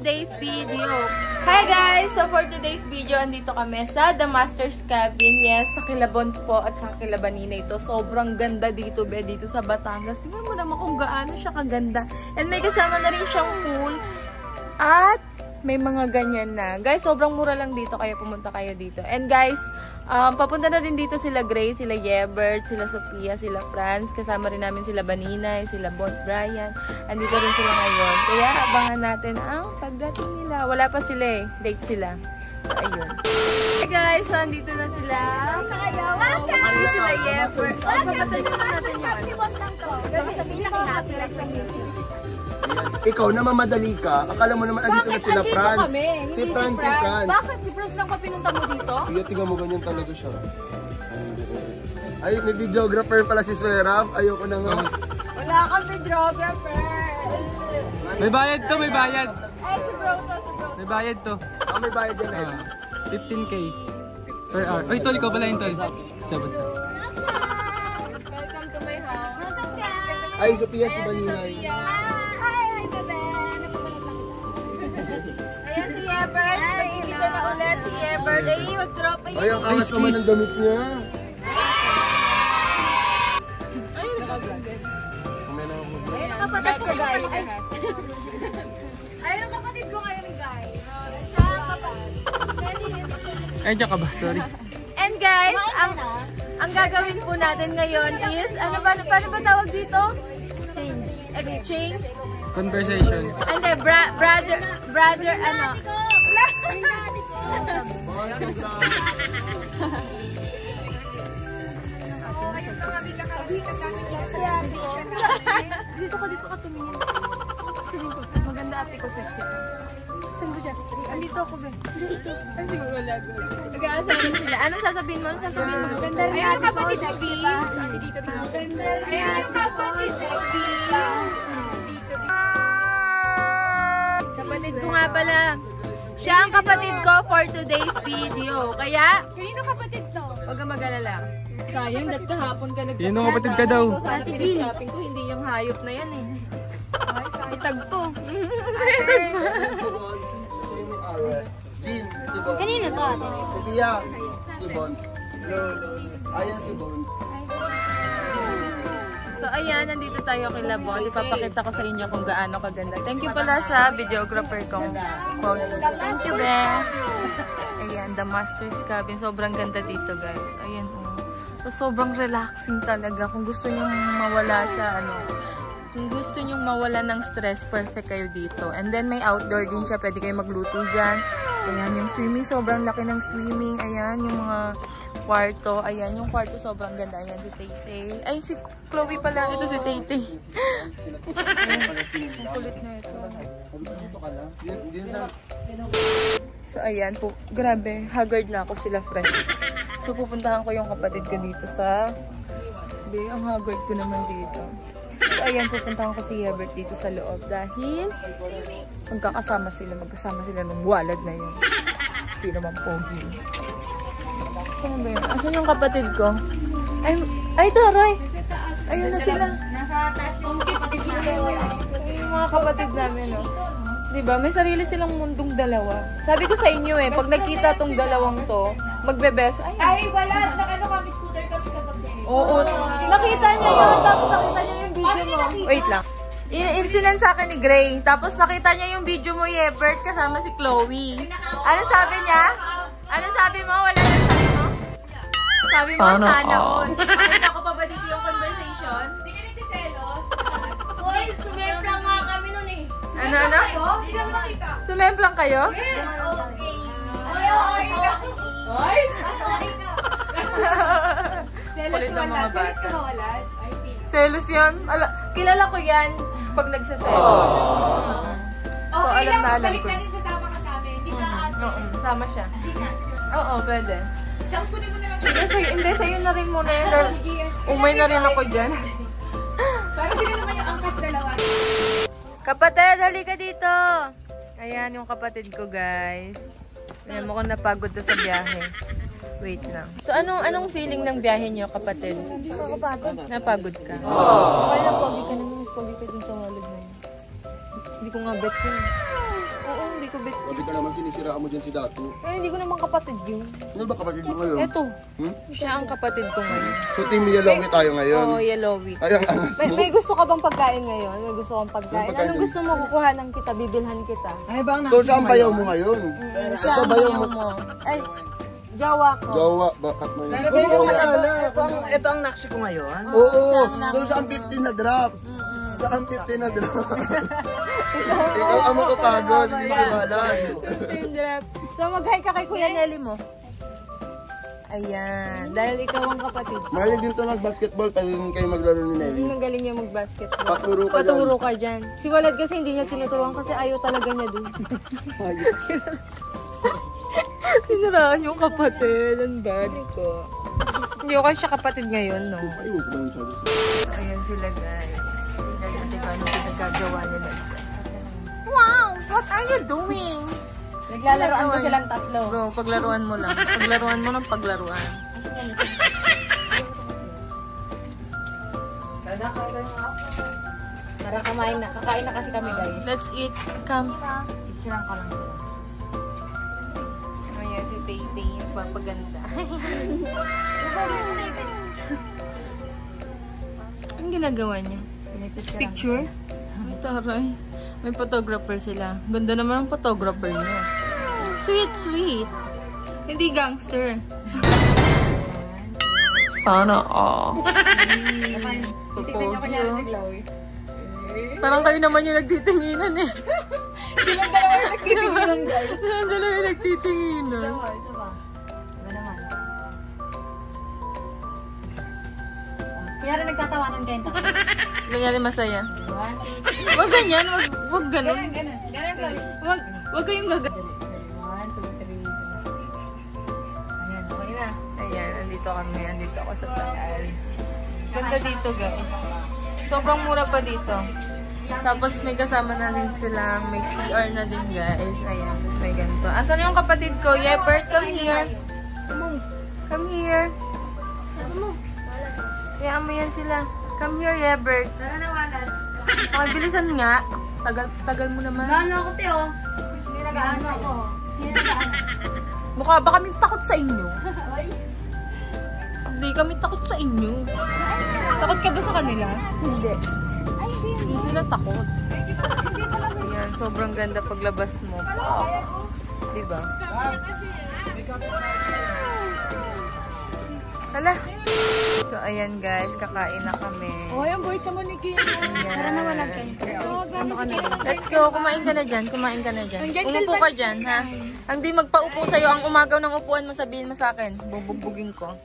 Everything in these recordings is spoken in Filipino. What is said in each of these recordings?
today's video. Hi guys! So for today's video, andito kami sa The Master's Cabin. Yes, sa Kilabon po at sa Kilabanina ito. Sobrang ganda dito, be, dito sa Batangas. Tingnan mo naman kung gaano siya kaganda. And may kasama na rin siyang pool. At may mga ganyan na. Guys, sobrang mura lang dito, kaya pumunta kayo dito. And guys, papunta na rin dito sila Grace, sila Yebert, sila Sophia, sila Franz. Kasama rin namin sila Baninay, sila Bont Brian. Andito rin sila ngayon. Kaya abangan natin ang pagdating nila. Wala pa sila eh. Late sila. So, ayun. Hey guys, so andito na sila. Ano sila Yebert. Papatayin natin yung Ikaw, namamadali ka. Akala mo naman andito na sila Franz. Si Franz. Bakit? Si Franz lang pa pinunta mo dito? Iya, tingnan mo ganyan talaga siya. Ay, may videographer pala si Sir Rav. Ayoko na nga. Wala kang videographer. May bayad to, may bayad. Ay, si bro to, May bayad to. Ah, may bayad yan eh. 15K per hour. Uy, tol, ikaw pala yun, tol. Sabot sa. Welcome to my house. Ay, Sophia, si Baninay. Ayan si Yebert. Magkikita na ulit si Yebert. Ay, mag-drop pa yun. Ay, ang angas naman ng damit niya. Ay, nakapagod. Ayun ang kapatid ko, guys. Ayun ang kapatid ko ngayon, guys. Ay, diyan ka ba? Sorry. And guys, ang gagawin po natin ngayon is, paano ba tawag dito? Exchange? Conversation. And then, brother, ano? Dito ka tumingin. Maganda ate ko, sexy ka. Saan ko siya? Andito ako, be. Dito. Ay, siguro wala. Nag-aasaran sila. Anong sasabihin mo? Ganda rin ate ko. Kapatid ko. Ayan, kapatid ko. Kapatid ko nga pala. Siya ang kapatid ko for today's video. Kaya, kanino kapatid to? Huwag kang mag-alala. Sayang, dat kahapon ka nagtatapos. Yun ang kapatid ka daw. Sana pinag-shopping ko, hindi yung hayop na yan eh. Itagpo. Jean, si Bon. Kanino to? Sophia, si Bon. Ayan si Bon. So ayan, nandito tayo kay Labon. Ipapakita ko sa inyo kung gaano kaganda. Thank you pala sa videographer kong Pogi. Thank you, be. Ayan, The Master's Cabin. Sobrang ganda dito, guys. Ayan, so, sobrang relaxing talaga. Kung gusto nyo mawala sa kung gusto nyo mawala ng stress, perfect kayo dito. And then may outdoor din siya. Pwede kayo magluto dyan. Ayan, yung swimming. Sobrang laki ng swimming. Ayan, yung mga kwarto. Ayan, yung kwarto sobrang ganda. Ayan, si Tay-Tay. Ay, si Chloe pala. Ito si Tay-Tay. Ayan, ang kulit na ito. So, ayan po. Grabe, haggard na ako sila, friend. So, pupuntahan ko yung kapatid ko dito sa... ang haggard ko naman dito. So, ayan, pupuntahan ko si Yebert dito sa loob dahil magkasama sila nung walad na yun. Hindi naman pogi. Ano ba yun? Asan yung kapatid ko? Ay, taray! Ayun na sila. Nasa taas yung kapatid na Yung mga kapatid namin, no? Diba? May sarili silang mundong dalawa. Sabi ko sa inyo pag nakita tong dalawang to, magbe-best. Ay, wala. Nakano kami, scooter kami kagabi. Oo. Nakita niya yun. Tapos nakita niya yung video mo. Wait lang. Sinend sa akin ni Gray. Tapos nakita niya yung video mo, Yebert, kasama si Chloe. Ano sabi niya? Ano sabi mo? Wala na sabi mo? Sabi mo, sana all. Nakita ko pa ba dito yung conversation? Hindi ka rin si Celos. Uy, sumemplang nga kami nun eh. Ano? Hindi lang makita. Sumemplang kayo? Okay. Ay, Ay! Celos ng mga bata. Celos ka mawalan? Ay, Selos yan? Kilala ko yan pag nagsaselos. So, okay alam lang, na alam balik ko. na rin sasama ka sa amin. Hindi ka Oo, sama siya. Hindi na, seryoso. Oo, pwede. Tapos kunin mo na lang siya. Hindi, sa'yo na rin muna yun. Umay na rin ako dyan. Para sila naman yung angkas dalawa. Kapatid, halika dito! Ayan yung kapatid ko, guys. Ayan mo kung napagod na sa biyahe. Wait lang. So, anong feeling ng biyahe niyo, kapatid? Hindi ko kapagod. Napagod ka? Okay lang, pogi ka naman. Mas pogi ka dun sa walid na yun. Hindi ko nga bet yun. Oo, hindi hindi ko bit. Sabi ka naman sinisiraan mo dyan si Datu. Eh, hindi ko naman kapatid yun. Ano ba kapatid mo ngayon? Eto, Hmm? siya ang kapatid ko ngayon. So team Yellowy tayo ngayon. Oo, yellowy. Ay, ang angas mo. May gusto ka bang pagkain ngayon? May gusto kang pagkain? Yung pagkain Anong gusto mo? Kukuhanan kita, bibilhan kita. Ay, bang So siya ang bayaw mo ngayon. Siya Ito ang bayaw bayaw mo. mo. Ay, jowa ko. Gawa, bakat mo yun. Pero baby, Gawa. ito ang naksi ko ngayon. Oo, so siya ang 15 na drops. Siya ang 15 na drops. Ikaw ang makapagod, hindi ko alam. Tindrap. So, mag-hi ka kay Kuya Nelly mo. Ayan. Dahil ikaw ang kapatid. Mahilig din to mag-basketball, pwede din kayo maglaro ni Nelly. Ang galing niya mag-basketball. Paturo ka dyan. Paturo ka dyan. Si Walad kasi hindi niya tinuturuan kasi ayaw talaga niya dun. Sinaraan yung kapatid. Ang bad ko. Hindi ko kasi siya kapatid ngayon, no? Ay, huwag ko naman sabi. Ayan sila, guys. Tingnan natin kung ano pinagagawa nila. Wow! What are you doing? Naglalaroan ko silang tatlo. Go, paglaruan mo lang. Paglaruan mo ng paglaruan. Tara, kamain na. Kakain na kasi kami, guys. Let's eat. Come. Picturean ka lang. Ayan si Tay-Tay yung papaganda. Anong ginagawa niya? Picture? Ay, taray. May photographer sila. Ganda naman ang photographer niya. Sweet, sweet. Hindi gangster. Sana all. Popogyo. Parang kayo naman yung nagtitinginan eh. Silang dalawa yung nagtitinginan, guys. Silang dalawa yung nagtitinginan. Ito ba? Iba naman. Kaya rin nagtatawanan kayong tatlo. Ganyan masaya. 1, 2, 3. Wag ganyan, wag ganun. Ganun. Ganun lang. Wag kayong gaga. 1, 2, 3. Ayan, okay na. Ayan, andito kami. Andito ako sa taas. Ganda dito, guys. Sobrang mura pa dito. Tapos may kasama na din silang, may CR na din, guys. Ayan, may ganito. Asan yung kapatid ko? Yebert, come here. Come here. Kaya mo yan sila. Come here, Yebert. Tara na, Walad. Okay, bilisan nga. Tagal mo naman. Gaano ako, Teo? Hindi nag-ano ako. Hindi nag-ano. Mukha ba kami takot sa inyo? Hindi kami takot sa inyo. Takot ka ba sa kanila? Hindi. Hindi sila takot. Ayan, sobrang ganda paglabas mo. Diba? Hala. So, ayan guys, kakain na kami. Oh, yung boy ka mo ni Kim. Para nawalan kayo. Let's go, kumain ka na dyan. Kumain ka na dyan. Umupo ka dyan, ha? Ang di magpaupo sa'yo, ang umagaw ng upuan mo, sabihin mo sa akin. Bubugbugin ko.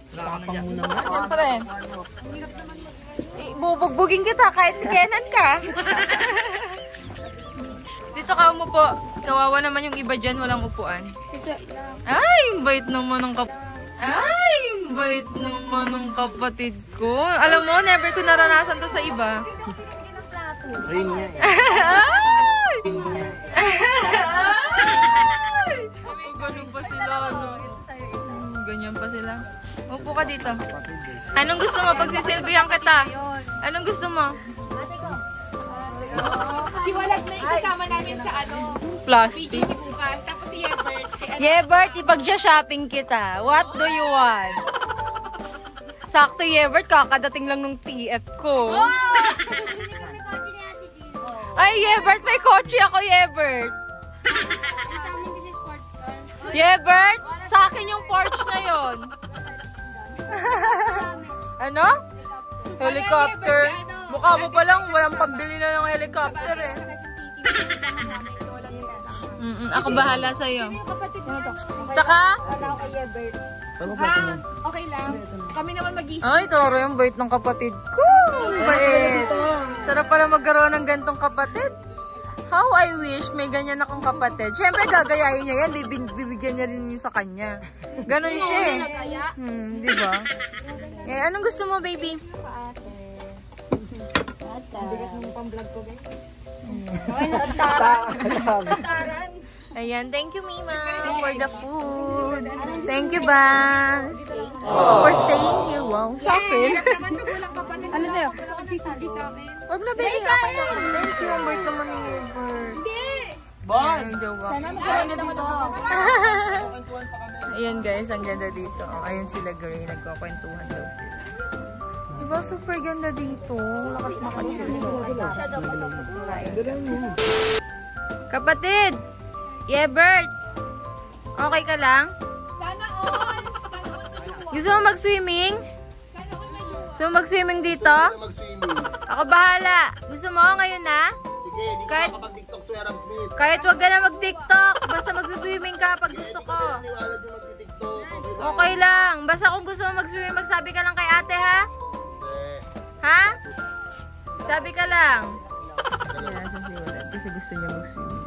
Siyempre. Bubugbugin kita kahit si Kenan ka. Dito ka umupo. Kawawa naman yung iba dyan, walang upuan. Ay, bait naman ng Ay, bait naman ng kapatid ko. Alam mo, never ko naranasan to sa iba. Ring niya. Ay! Ganyan pa sila, ano? Ganyan pa sila. Upo ka dito. Anong gusto mo? Pagsisilbihan kita. Anong gusto mo? Si Walad na isasama namin sa Plastic. PGC bukas. Tapos si Yebert. Yebert, ipag-shopping kita. What do you want? Sakto, Yebert. Kakadating lang nung TF ko. Ay, Yebert, may kotse ako, Yebert. Sa amin this is sports car. Yebert, sa akin yung Porsche na yon. Ano? Helicopter. Mukha mo pa lang, walang pambili na ng helicopter eh. Ako bahala sa'yo. Tsaka? Okay lang. Kami naman mag-isip. Ay, toro yung bait ng kapatid ko. Bait. Sarap pala magkaroon ng gantong kapatid. How I wish may ganyan akong kapatid. Siyempre, gagayahin niya yan. Bibigyan niya rin yung sa kanya. Ganon siya eh. Diba? Eh, anong gusto mo, baby? Ayan, thank you, Mima, for the food. Thank you, Bang, for staying here. Wow, shopping. Ano sa'yo? Magsisabi sa amin. Wag na, baby. Okay na. Thank you. Ang bait naman ni Yebert. Hindi! Ayan yung jowa. Sana magkakaroon ako dito. Kwentuhan pa kami. Ayan guys, ang ganda dito. Oh, ayun sila Gray, nagkakwentuhan daw sila. Diba super ganda dito? Lakas makachill. Kapatid! Yebert! Okay ka lang? Sana all! Sana all tulungan. Gusto mo mag-swimming? Sana all may Gusto mo mag-swimming dito? Gusto mo mag-swimming. Ako bahala. Gusto mo ngayon na? Sige, hindi ka Kahit- makapag-tiktok sa Arab Smith. Kahit wag ka na mag-tiktok. Basta mag-swimming ka pag gusto Hindi ko. ka naniwala yung mag-tiktok. Okay lang. Basta kung gusto mo mag-swimming, magsabi ka lang kay ate ha? Eh, Ha? Sabi ka lang. Wala sa siwalat kasi gusto niya mag-swimming.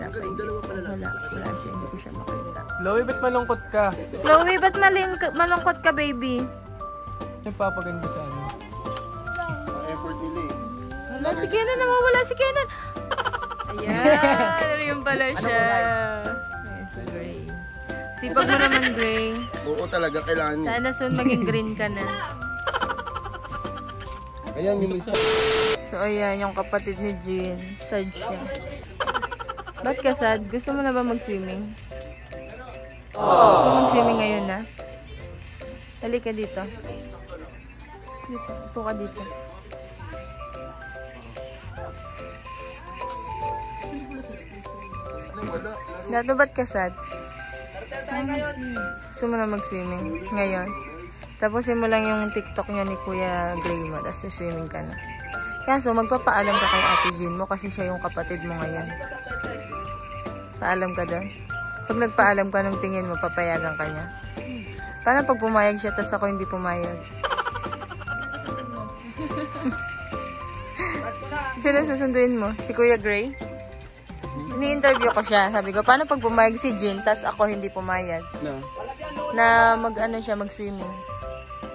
yung dalawa pala lang. Wala siya. Hindi ko siya makita. Chloe, ba't malungkot ka? Chloe, ba't malungkot ka, baby? Nagpapaganda sa ano? Ang effort nila eh. Wala, si Kenan nawawala si Kenan. Ayan, yun pala siya. Yes, Gray. Sipag mo naman, Gray. Oo talaga, kailangan niya. Sana soon maging green ka na. Ayan yung mister. So, ayan, yung kapatid ni Jean. Sad siya. Ba't ka sad? Gusto mo na ba mag-swimming? Gusto mo mag-swimming ngayon na? Halika dito. Dito. Upo ka dito. Dato, ba't ka sad? Gusto mo na mag-swimming ngayon? Tapusin mo lang yung TikTok niya ni Kuya Gray mo, tapos swimming ka na. Kaya so, magpapaalam ka kay Ate Jean mo kasi siya yung kapatid mo ngayon. Paalam ka doon. Pag nagpaalam ka ng tingin mo, papayagan ka niya. Paano pag pumayag siya, tapos ako hindi pumayag? Sino susunduin mo? Si Kuya Gray? Ini-interview ko siya. Sabi ko, paano pag pumayag si Jean, tapos ako hindi pumayag? Na. Na mag-ano siya, mag-swimming.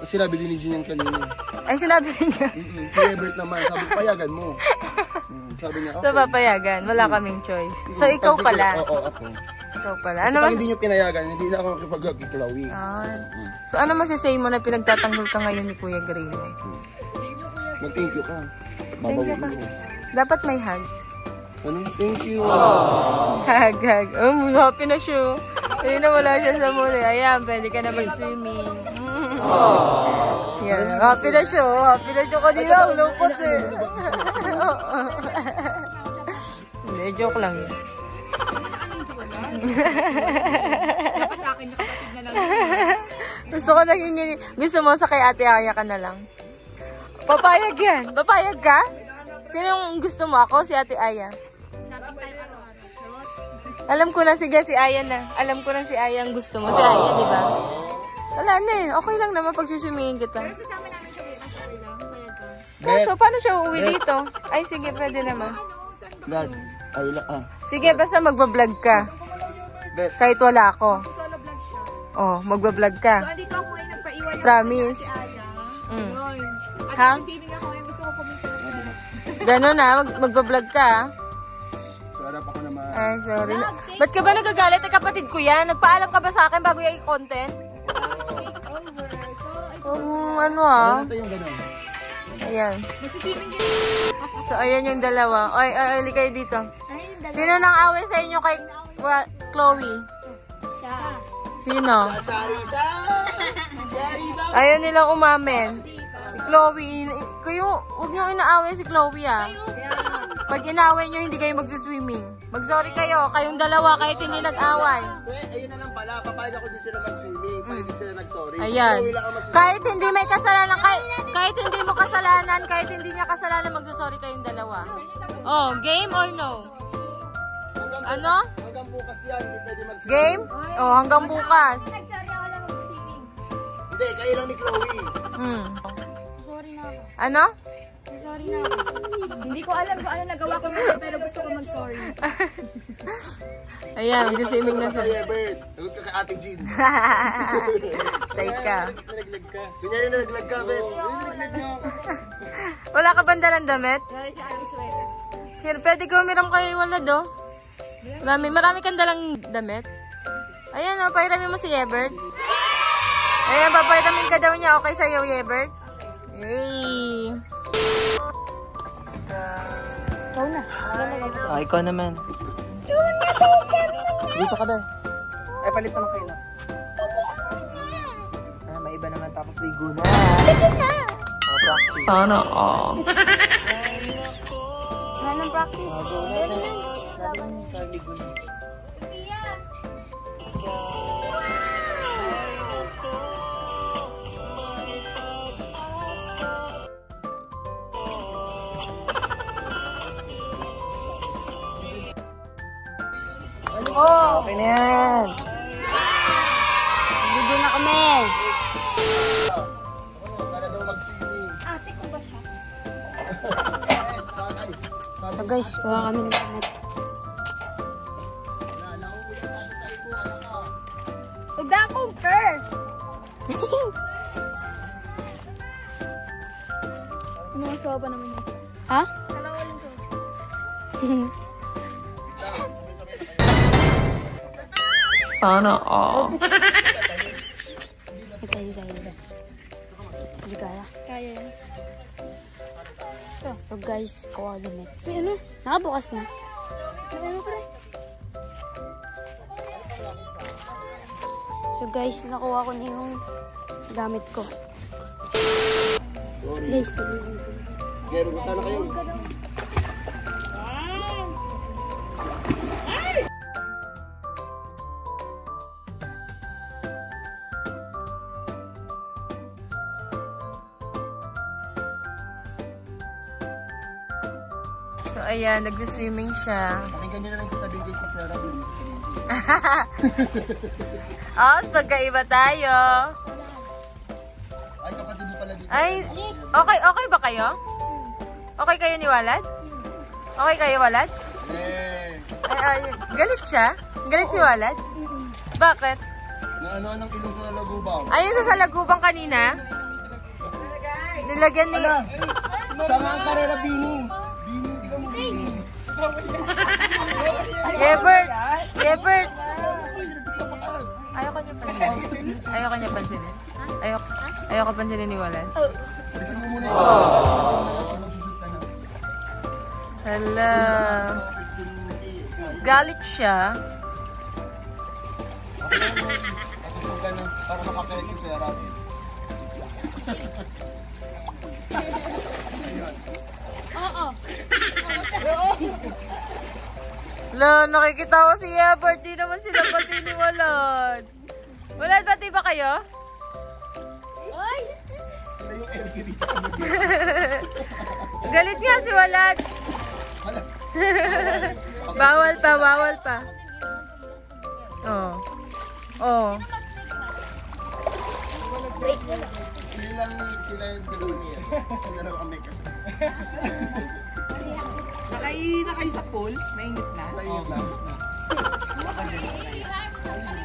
Sinabi din ni Jean yan kanina. Ay, sinabi niya. Si Everett naman, sabi ko, payagan mo. Sabi niya, So, papayagan. Wala kaming choice. So, ikaw pala. Oo, ako. Ikaw pala. Kasi Ano pag mas... hindi nyo pinayagan, hindi na ako makipag-vlog kay Chloe. Ay. So, ano masasay mo na pinagtatanggol ka ngayon ni Kuya Gray mo? Mag-thank you ka. Thank you Babawin mo. Dapat may hug. Ano? Thank you. Hug, hug. Oh, happy na siya. Ayun na, wala siya sa muli. Ayan, pwede ka na mag-swimming. Yan, happy na siya. Happy na siya kanina. Ang lungkot eh. Hindi, joke lang yun. Dapat akin na kapatid na lang. Gusto ko naging gusto mo sa kay Ate Aya ka na lang. Papayag yan. Papayag ka? Sinong gusto mo? Ako, si Ate Aya. Alam ko na, sige, si Aya na. Alam ko na si Aya ang gusto mo. Si Aya, di ba? Wala na eh. Okay lang naman pag susumingin kita. Sasama namin siya bukas. Okay lang. Payag ka. Kaso, paano siya uuwi dito? Ay, sige, pwede naman. Dad. Ay, Sige, basta magbablog ka. Bet. Kahit wala ako. Solo vlog siya. Oh, magbablog ka. So, andito ako ay nagpaiwan ng Promise. si Aya. Mm. Yun. At Ha? swimming ako yung gusto ko kumita. Ganon na, magbablog ka. So, harap ako naman. Ay, sorry. Ba't ka ba nagagalit? Ay, kapatid ko yan. Nagpaalam ka ba sa akin bago yung content? Over. So, Ano ah. Ano yung gano'n? Ayan. magsiswimming din. So, ayan yung dalawa. Oy, ali kayo dito. Ay, yung dalawa. Sino nang away sa inyo kay Chloe? Siya. Sino? Sarisa! Ayaw nilang umamin. Si Chloe, kayo, huwag nyo inaaway si Chloe ah. Pag inaway nyo, hindi kayo magsuswimming. Mag-sorry kayo, kayong dalawa, kahit hindi nag-away. So, ayun na lang pala. Papayag ako din sila mag-swimming. Pag hindi sila nag-sorry. Ayan. Chloe lang ang mag-swimming. Kahit hindi may kasalanan, kahit hindi mo kasalanan, kahit hindi niya kasalanan, magsusorry kayong dalawa. Oh, game or no? Ano? Hanggang bukas yan. Hindi pwede mag-swimming. Game? Oh, hanggang bukas. Nagsorry ako lang mag-swimming. Hindi, kayo lang ni Chloe. Sorry na ako. Ano? Sorry na ako. Hindi ko alam kung ano nagawa ko ngayon, pero gusto ko mag-sorry. Ayan, magsuswimming na Sa sila. Everett. Nagod ka kay Ate Jean. Say ka. Kunyari na naglag ka, Bet. Wala ka bang dalang damit? Sorry ka, ang sweater. Here, pwede ko umiram kay Walad, oh. Marami kang dalang damit. Ayan, oh, pairami mo si Yebert. Ayan, papairamin ka daw niya. Okay sa'yo, Yebert? Yay! Ikaw naman. Dito ka ba? Ay, palit naman kayo na. May iba naman tapos ligo na. Sana all. Anong practice? Laban sa ligo na. Oh! Okay na yan. Ligo na kami. Para daw mag-swimming. Ate ko ba siya? So guys, kuha kami ng damit. Huwag na akong fur! Umusawa pa naman yun. Ha? Dalawa lang to. Sana all. Hindi kaya. Kaya yan. So guys, kuha damit. Ay, ano? Nakabukas na. Ano pre? So guys, nakuha ko na yung gamit ko. Guys, Meron na sana kayo. So, ayan, nagsiswimming siya. Pakinggan nyo na lang sasabihin kay Kiswera. Oh, pagkaiba tayo. Ay, kapatid mo pala dito. Ay, okay ba kayo? Okay kayo ni Walad? Okay kayo, Walad? Ay, galit siya? Galit si Walad? Bakit? Ano ng ilong sa lagubang? Ayun sa salagubang kanina? Nilagyan ni... Ala! Siya nga ang karera, Bini. Bini, Gebert! Gebert! Ayoko niya pansinin. Ayoko niya pansinin. Ayoko pansinin ni Walad. Alisin mo muna Hala. Galit siya. Matutulgan na para makapalit si Kiswera. Hala, nakikita ko si Gebert. Di naman sila pati ni Walad. Walad, pati ba kayo? Sila yung LG dito sa mga. Galit nga si Walad. Bawal pa, bawal pa. Oh. Oh. Sila yung dalawa niya. Sila lang ang makers. Nakay sa pool, mainit na. Mainit lang.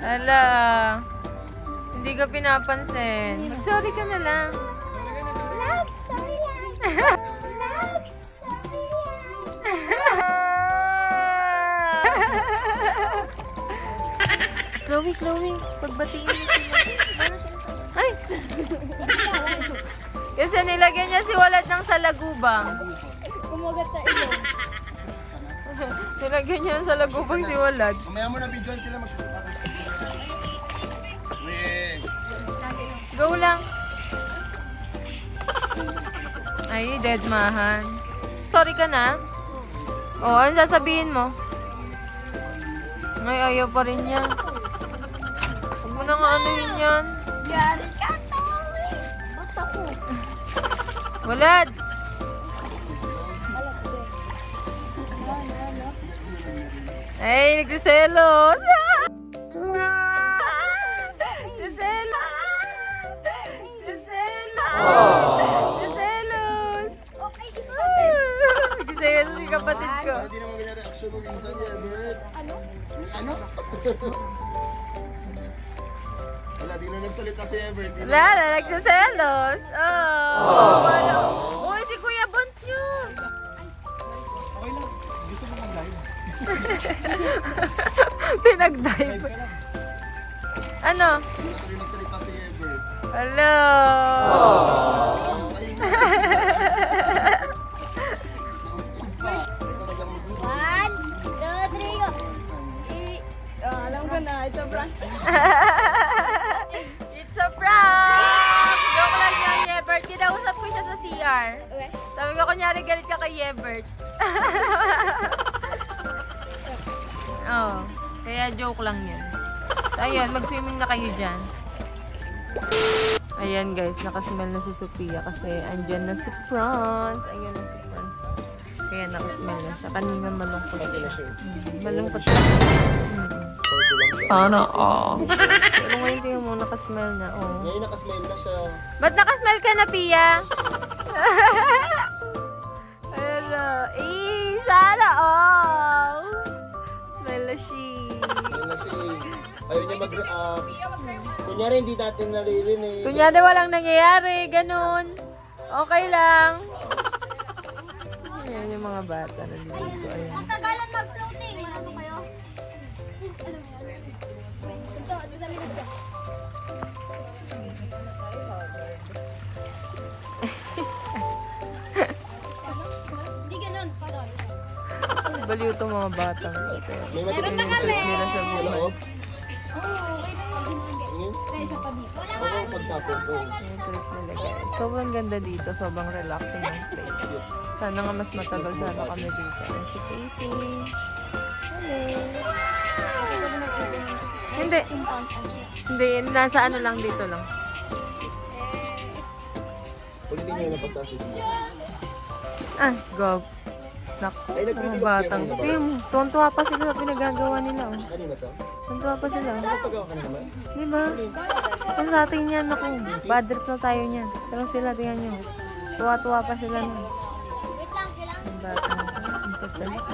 Hala. Hindi ka pinapansin. Mag-sorry ka na lang. Chloe, pagbatiin mo sila. Ay! Kasi nilagyan niya si Walad ng salagubang. Kumagat sa ilong. Nilagyan niya ng salagubang si Walad. Mamaya mo na videoan sila magsusuta. Wait. Go lang. Ay, dead mahan. Sorry ka na? Oh, ano sasabihin mo? Ay, ayaw pa rin yan. Huwag mo na nga ano yun yan. Yan. Ba't ako? Walad! Ay, nagsiselos! Nagsiselos! Nagsiselos! Nagsiselos! Nagsiselos si kapatid ko. Para di naman ganyan reaction mo minsan niya, Bert. Ano? Ano? Wala, di na nagsalita si Ebert. Wala, nagsiselos. Oh. Ano? Uy, si Kuya Bont yun. Okay lang. Gusto mo mag-live? Pinag-dive. Ano? Gusto rin nagsalita si Ebert. Hello. One, two, three, go. It's a prank. It's a prank! Joke lang yan, Yebert. Kinausap ko siya sa CR. Okay. Sabi ko, kunyari galit ka kay Yebert. Oh, kaya joke lang yan. So, ayan, mag-swimming na kayo dyan. Ayan guys, nakasmell na si Sophia kasi andyan na si Franz. Ayan na si Franz. Kaya nakasmell na siya. Kanina malungkot siya. Malungkot siya. Sana all. Pero ngayon tingin mo, nakasmell na. Oh. Ngayon nakasmile na siya. Ba't nakasmell ka na, Pia? Ayan na. Sana all. Smell na siya. Ngayon na siya. Ayaw niya kunyari hindi natin naririnig. Kunyari walang nangyayari, ganun. Okay lang. Ayan yung mga bata na dito. Ayan. Matagalan mag-floating. Ano kayo? Ito, dali dito. Hindi ganun. Baliw itong mga batang ito. May matikin yung Trip nila sa buhay. loob. Kaya isa pa dito. Oo, pagtapos. Yung trip nila guys. Sobrang ganda dito. Sobrang relaxing ang place. Sana nga mas matagal sana kami dito. Ayan si Katie. Hello. Hindi. Hindi. Nasa ano lang dito lang. Ulitin niyo na pagtaas. Ah, go. Naku, Ay, nag-video mga batang. kayo Tim, tuwan-tuwa pa sila sa pinagagawa nila. Oh. Kanina to? Tuwan-tuwa pa sila. Pagawa ka na naman? Di ba? Kung sa atin yan, naku, bad trip na tayo niyan. Pero sila, tingnan nyo. Tuwa-tuwa pa sila nun. Ang batang. Ang pagtalisa.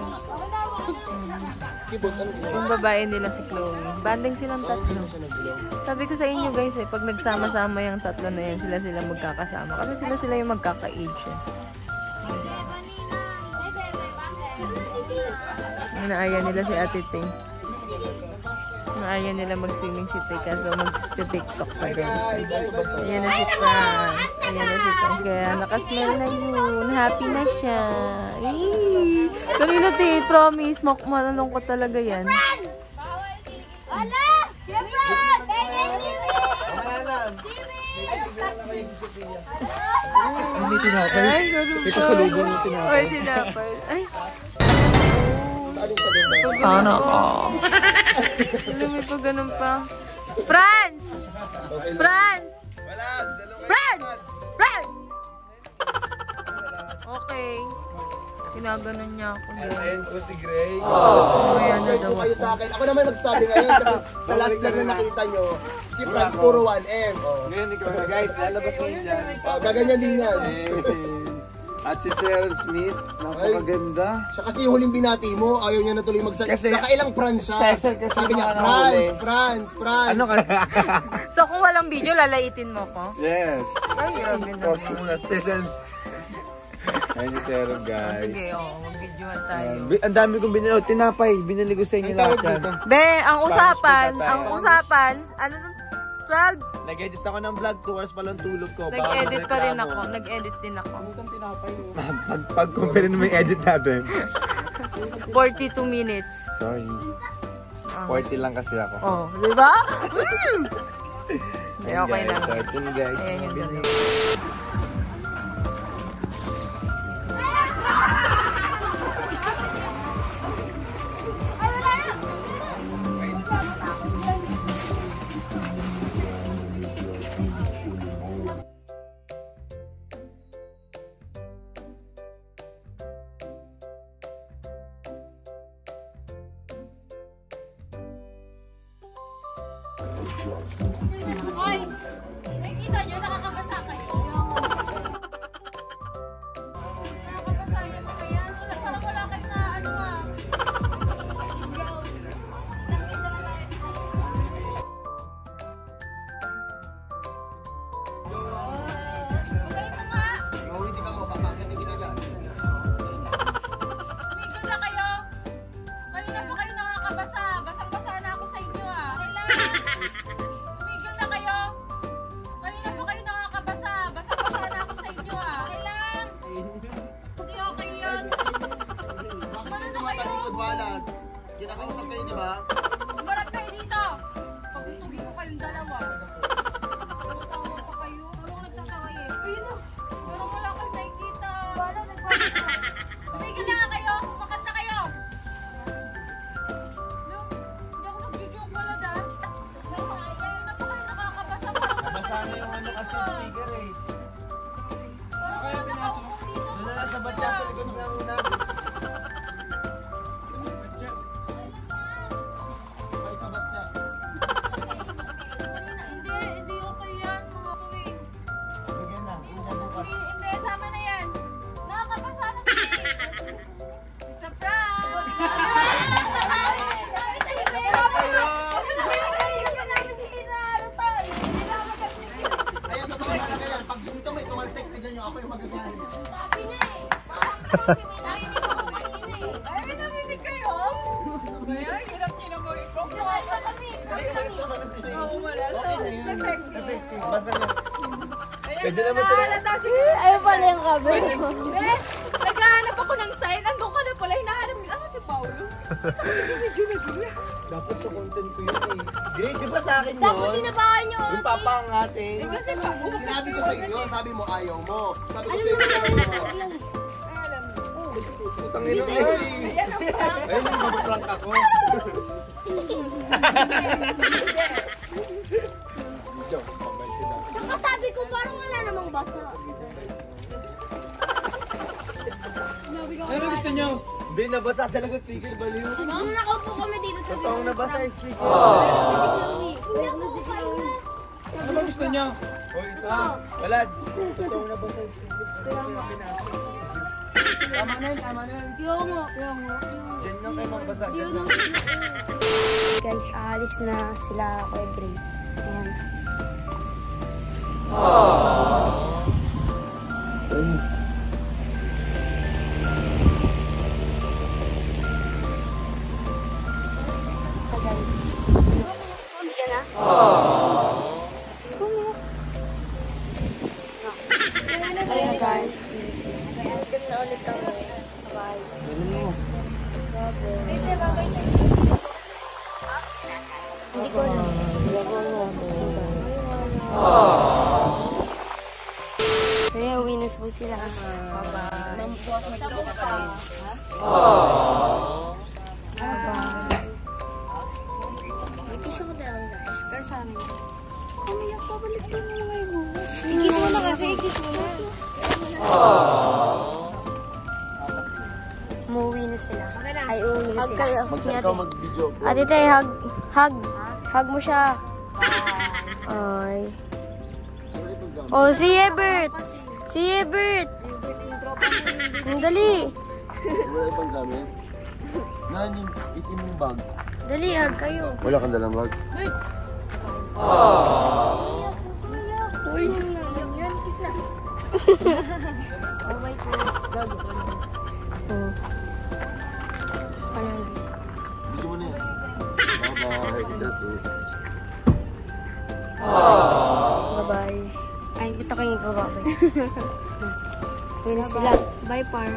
Kibot, ano ginawa? Yung babae nila si Chloe. Banding silang Ah, hindi tatlo. na siya nagbilaw. Sabi ko sa inyo guys eh, pag nagsama-sama yung tatlo na yan, sila magkakasama. Kasi sila yung magkaka-age eh. Inaaya nila si Ate Tay. Inaaya nila mag-swimming si Tay kaso mag-tiktok pa din. Ayan na si Franz. Ayan na si Franz. Kaya nakasmell na yun. Happy na siya. Eee! Kanina Tay, promise. Malungkot talaga yan. Wala! Siyempre! May tinapay. Ay, Ito sa lubo ng tinapay. Ay, tinapay. Ay, Ano sa lubo? sana all. Lumi pa ganun pa. Franz! Okay lang. Franz! Franz! Franz! Okay. Pinaganon niya ako. Ayun po si Gray. Ayan na daw Kayo ako. sa akin. Ako naman magsabi ngayon kasi sa last vlog na nakita nyo, si Franz puro 1M. Ngayon, ikaw na guys, lalabas ngayon dyan. Gaganyan din yan. At si Sharon Smith, napakaganda. Siya kasi yung huling binati mo, ayaw niya na tuloy magsalita. Kasi Nakailang Franz siya. special kasi Sabi niya, mga nahuli. Franz. Ano ka? So kung walang video, lalaitin mo ko? Yes. Ay, grabe na. Post muna, special. Ayun si Sharon, Oh, guys. sige, mag-videohan tayo. Ang dami kong binili. Oh, tinapay. Binili ko sa inyo lahat yan. Be, ang usapan, potato. ano dun? 12? Nag-edit ako ng vlog. 2 hours pa lang tulog ko. Baka Nag-edit pa rin magreklamo. ako. Nag-edit din ako. Pag-compare naman yung edit natin. 42 minutes. Sorry. 40 lang kasi ako. Oh, di ba? Ay, okay Guys, lang. so, ito na, guys. Ayan yung dalawa. Nakikita nyo, nakakabasa kayo. Nakakabasa yun mo kaya. Parang wala kayo na ano ah. Kulay mo nga. Hindi ka mo, papakit yung ginagawa. Tumigil na kayo. Kanina pa kayo nakakabasa. Basang-basa na ako sa inyo ah. Tumigil na kayo. Kanina pa kayo nakakabasa. Basang-basa na ako sa inyo ah. Hindi okay yun. Bakit yung mga talikod walad? Kinakausap kayo, di ba? Umarap kayo dito. Ay, naminig kayo? Kaya, hirap niyo na mo ito. Oo, wala. So, effective. Basta na. Ayan, Pwede naman sila. nahalata si... Ayun pala yung kabel. Naghahanap ako ng sign. Andun ka na pala. Hinahanap nila si Paulo. Dapat sa content ko yun eh. Great, di ba sa akin yun? Dapat tinabakan nyo. Yung papangatin. Eh, kasi Paulo. Sinabi ko sa iyo, sabi mo ayaw mo. Sabi ko Ano sa iyo, naman ayaw mo. Ay, alam mo. Putang ina mo eh. Ayan ang prank. Ayun, mabaprank ako. Tsaka sabi ko parang wala namang basa. Ano gusto nyo? Hindi, nabasa talaga speaker, baliw. Nung nakaupo kami dito sa Totoong nabasa yung speaker. Kuya ko si Chloe. Ano ba gusto nyo? Oh, ito. Walad. Totoong nabasa yung speaker. Tama na yun, tama na yun. Kuya mo. Diyan lang kayo magbasa. Guys, aalis na sila Kuya Gray. Ayan. Hi guys. Hindi ka na? Ayan guys. Diyan na ulit kami. Bye. Hindi ko na. Kaya uwi na po sila. Bye-bye. Mampuas na ito kapatid. Bye-bye. Tissue ko na lang guys. Pero sa amin. Kumiyak pa, balik din mo ngayon mo. Ikis mo na kasi, ikis mo na. Umuwi na sila. Ay, uwi na sila. Magsan ka mag-video ko. Ate Tay, hug. Hug. Hug mo siya. Ay. Oh, si Ebert. Si Ebert. Dali. Wala ibang gamit. Naan yung itim yung bag? Dali, hug kayo. Wala kang dalang bag? Uy. Yan, kiss na. Oh my God. Oh. Ano? Video mo na yan. Bye-bye. That is. Bye-bye. Ay, ba't ako yung bababay? Uwi na sila. Bye, par.